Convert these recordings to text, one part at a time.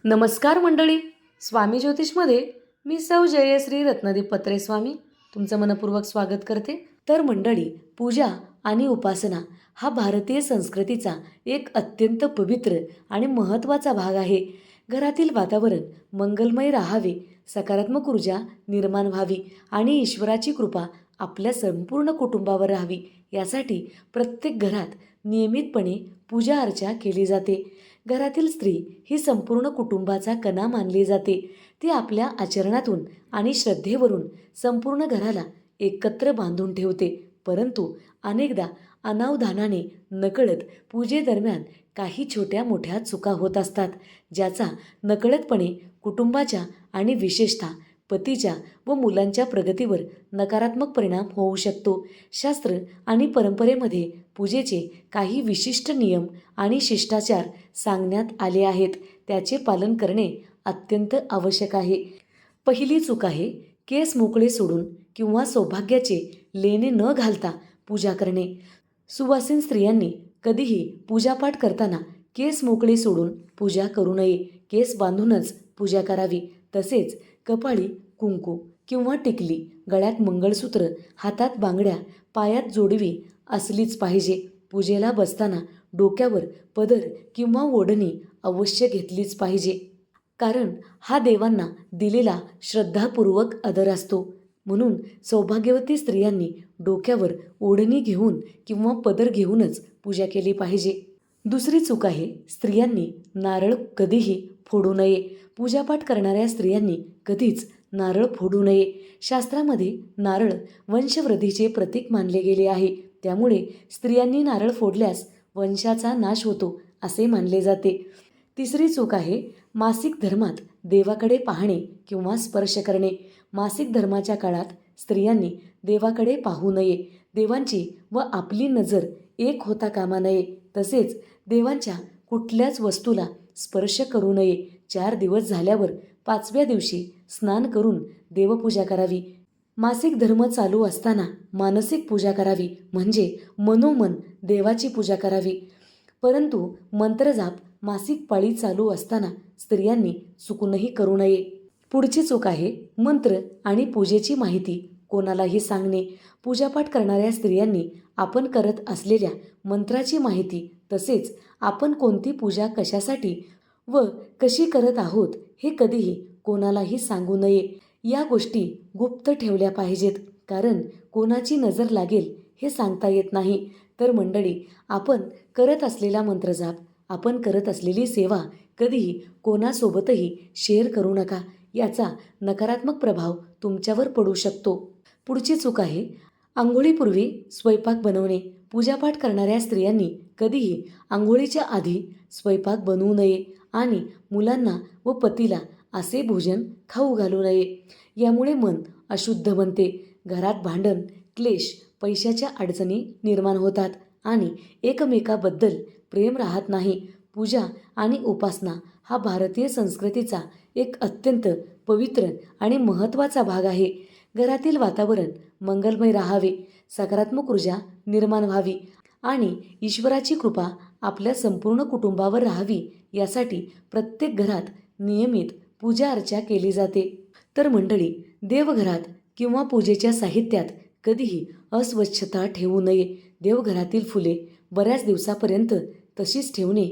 नमस्कार मंडळी. स्वामी ज्योतिषमध्ये मी सौ जयश्री रत्नदीप पत्रे स्वामी तुमचं मनपूर्वक स्वागत करते. तर मंडळी, पूजा आणि उपासना हा भारतीय संस्कृतीचा एक अत्यंत पवित्र आणि महत्त्वाचा भाग आहे. घरातील वातावरण मंगलमय राहावे, सकारात्मक ऊर्जा निर्माण व्हावी आणि ईश्वराची कृपा आपल्या संपूर्ण कुटुंबावर राहावी यासाठी प्रत्येक घरात नियमितपणे पूजा अर्चा केली जाते. घरातील स्त्री ही संपूर्ण कुटुंबाचा कणा मानली जाते. ती आपल्या आचरणातून आणि श्रद्धेवरून संपूर्ण घराला एकत्र बांधून ठेवते. परंतु अनेकदा अनावधानाने नकळत पूजेदरम्यान काही छोट्या मोठ्या चुका होत असतात, ज्याचा नकळतपणे कुटुंबाच्या आणि विशेषतः पतीच्या व मुलांच्या प्रगतीवर नकारात्मक परिणाम होऊ शकतो. शास्त्र आणि परंपरेमध्ये पूजेचे काही विशिष्ट नियम आणि शिष्टाचार सांगण्यात आले आहेत. त्याचे पालन करणे अत्यंत आवश्यक आहे. पहिली चूक आहे केस मोकळे सोडून किंवा सौभाग्याचे लेणे न घालता पूजा करणे. सुवासीन स्त्रियांनी कधीही पूजापाठ करताना केस मोकळे सोडून पूजा करू नये. केस बांधूनच पूजा करावी. तसेच कपाळी कुंकू किंवा टिकली, गळ्यात मंगळसूत्र, हातात बांगड्या, पायात जोडवी असलीच पाहिजे. पूजेला बसताना डोक्यावर पदर किंवा ओढणी अवश्य घेतलीच पाहिजे, कारण हा देवांना दिलेला श्रद्धापूर्वक आदर असतो. म्हणून सौभाग्यवती स्त्रियांनी डोक्यावर ओढणी घेऊन किंवा पदर घेऊनच पूजा केली पाहिजे. दुसरी चूक आहे स्त्रियांनी नारळ कधीही फोडू नये. पूजापाठ करणाऱ्या स्त्रियांनी कधीच नारळ फोडू नये. शास्त्रामध्ये नारळ वंशवृद्धीचे प्रतीक मानले गेले आहे. त्यामुळे स्त्रियांनी नारळ फोडल्यास वंशाचा नाश होतो असे मानले जाते. तिसरी चूक आहे मासिक धर्मात देवाकडे पाहणे किंवा स्पर्श करणे. मासिक धर्माच्या काळात स्त्रियांनी देवाकडे पाहू नये. देवांची व आपली नजर एक होता कामा नये. तसेच देवांच्या कुठल्याच वस्तूला स्पर्श करू नये. 4 दिवस झाल्यावर 5व्या दिवशी स्नान करून देवपूजा करावी. मासिक धर्म चालू असताना मानसिक पूजा करावी, म्हणजे मनोमन देवाची पूजा करावी. परंतु मंत्रजाप मासिक पाळी चालू असताना स्त्रियांनी चुकूनही करू नये. पुढची चूक आहे मंत्र आणि पूजेची माहिती कोणालाही सांगणे. पूजापाठ करणाऱ्या स्त्रियांनी आपण करत असलेल्या मंत्राची माहिती, तसेच आपण कोणती पूजा कशासाठी व कशी करत आहोत हे कधीही कोणालाही सांगू नये. या गोष्टी गुप्त ठेवल्या पाहिजेत, कारण कोणाची नजर लागेल हे सांगता येत नाही. तर मंडळी, आपण करत असलेला मंत्रजाप, आपण करत असलेली सेवा कधीही कोणासोबतही शेअर करू नका. याचा नकारात्मक प्रभाव तुमच्यावर पडू शकतो. पुढची चूक आहे आंघोळीपूर्वी स्वयंपाक बनवणे. पूजापाठ करणाऱ्या स्त्रियांनी कधीही आंघोळीच्या आधी स्वयंपाक बनवू नये आणि मुलांना व पतीला असे भोजन खाऊ घालू नये. यामुळे मन अशुद्ध बनते, घरात भांडण, क्लेश, पैशाच्या अडचणी निर्माण होतात आणि एकमेकाबद्दल प्रेम राहत नाही. पूजा आणि उपासना हा भारतीय संस्कृतीचा एक अत्यंत पवित्र आणि महत्त्वाचा भाग आहे. घरातील वातावरण मंगलमय राहावे, सकारात्मक ऊर्जा निर्माण व्हावी आणि ईश्वराची कृपा आपल्या संपूर्ण कुटुंबावर राहावी यासाठी प्रत्येक घरात नियमित पूजा अर्चा केली जाते. तर मंडळी, देवघरात किंवा पूजेच्या साहित्यात कधीही अस्वच्छता ठेवू नये. देवघरातील फुले बऱ्याच दिवसापर्यंत तशीच ठेवणे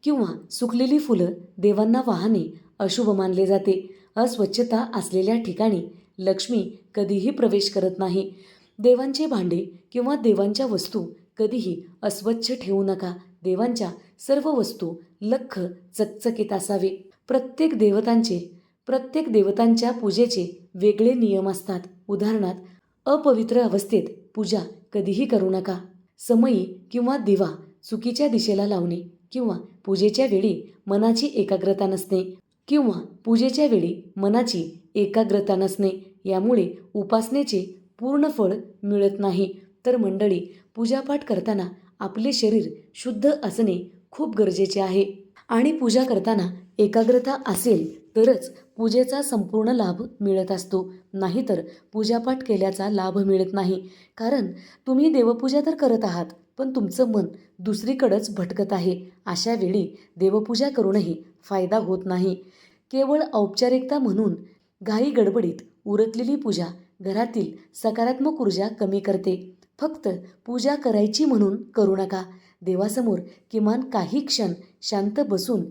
किंवा सुकलेली फुलं देवांना वाहणे अशुभ मानले जाते. अस्वच्छता असलेल्या ठिकाणी लक्ष्मी कधीही प्रवेश करत नाही. देवांचे भांडे किंवा देवांच्या वस्तू कधीही अस्वच्छ ठेवू नका. देवांच्या सर्व वस्तू लख्ख चकचकीत असावे. प्रत्येक देवतांच्या पूजेचे वेगळे नियम असतात. उदाहरणार्थ, अपवित्र अवस्थेत पूजा कधीही करू नका. समई किंवा दिवा चुकीच्या दिशेला लावणे किंवा पूजेच्या वेळी मनाची एकाग्रता नसणे यामुळे उपासनेचे पूर्ण फळ मिळत नाही. तर मंडळी, पूजापाठ करताना आपले शरीर शुद्ध असणे खूप गरजेचे आहे आणि पूजा करताना एकाग्रता असेल तरच पूजेचा संपूर्ण लाभ मिळत असतो. नाहीतर पूजापाठ केल्याचा लाभ मिळत नाही. कारण तुम्ही देवपूजा तर करत आहात, पण तुमचं मन दुसरीकडेच भटकत आहे. अशा वेळी देवपूजा करूनही फायदा होत नाही. केवळ औपचारिकता म्हणून घाई गडबडीत उरकलेली पूजा घरातील सकारात्मक ऊर्जा कमी करते. फक्त पूजा करायची म्हणून करू नका. देवासमोर किमान काही क्षण शांत बसून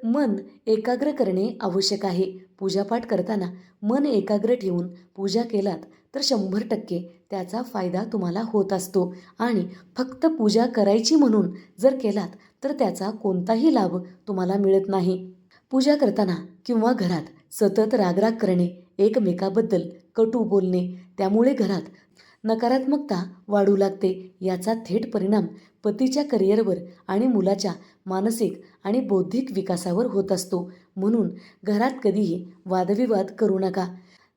मन एकाग्र करणे आवश्यक आहे. पूजापाठ करताना मन एकाग्र ठेवून पूजा केलात तर 100% त्याचा फायदा तुम्हाला होत असतो. आणि फक्त पूजा करायची म्हणून जर केलात तर त्याचा कोणताही लाभ तुम्हाला मिळत नाही. पूजा करताना किंवा घरात सतत रागराग करणे, एकमेकाबद्दल कटू बोलणे, त्यामुळे घरात नकारात्मकता वाढू लागते. याचा थेट परिणाम पतीच्या करिअरवर आणि मुलाच्या मानसिक आणि बौद्धिक विकासावर होत असतो. म्हणून घरात कधीही वादविवाद करू नका.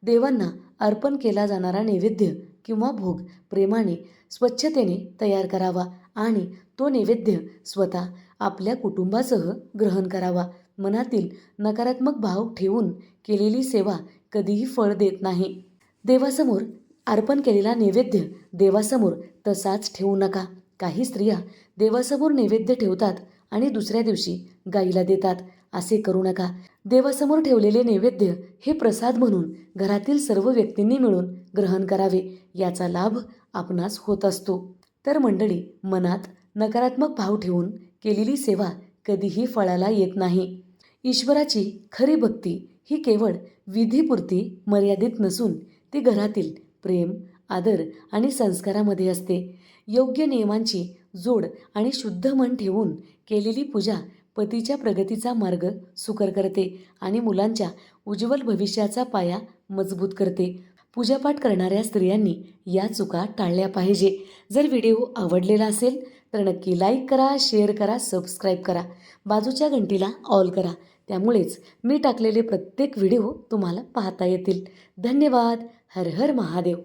देवांना अर्पण केला जाणारा नैवेद्य किंवा भोग प्रेमाने, स्वच्छतेने तयार करावा आणि तो नैवेद्य स्वतः आपल्या कुटुंबासह ग्रहण करावा. मनातील नकारात्मक भाव ठेवून केलेली सेवा कधीही फळ देत नाही. देवासमोर अर्पण केलेला नैवेद्य देवासमोर तसाच ठेवू नका. काही स्त्रिया देवासमोर नैवेद्य ठेवतात आणि दुसऱ्या दिवशी गाईला देतात. असे करू नका. देवासमोर ठेवलेले नैवेद्य हे प्रसाद म्हणून घरातील सर्व व्यक्तींनी मिळून ग्रहण करावे. याचा लाभ आपणास होत असतो. तर मंडळी, मनात नकारात्मक भाव ठेवून केलेली सेवा कधीही फळाला येत नाही. ईश्वराची खरी भक्ती ही केवळ विधीपुरती मर्यादित नसून ती घरातील प्रेम, आदर आणि संस्कारामध्ये असते. योग्य नियमांची जोड आणि शुद्ध मन ठेवून केलेली पूजा पतीच्या प्रगतीचा मार्ग सुकर करते आणि मुलांच्या उज्ज्वल भविष्याचा पाया मजबूत करते. पूजापाठ करणाऱ्या स्त्रियांनी या चुका टाळल्या पाहिजे. जर व्हिडिओ आवडलेला असेल तर नक्की लाईक करा, शेअर करा, सबस्क्राईब करा. बाजूच्या घंटीला ऑल करा. त्यामुळेच मी टाकलेले प्रत्येक व्हिडिओ तुम्हाला पाहता येतील. धन्यवाद. हर हर महादेव.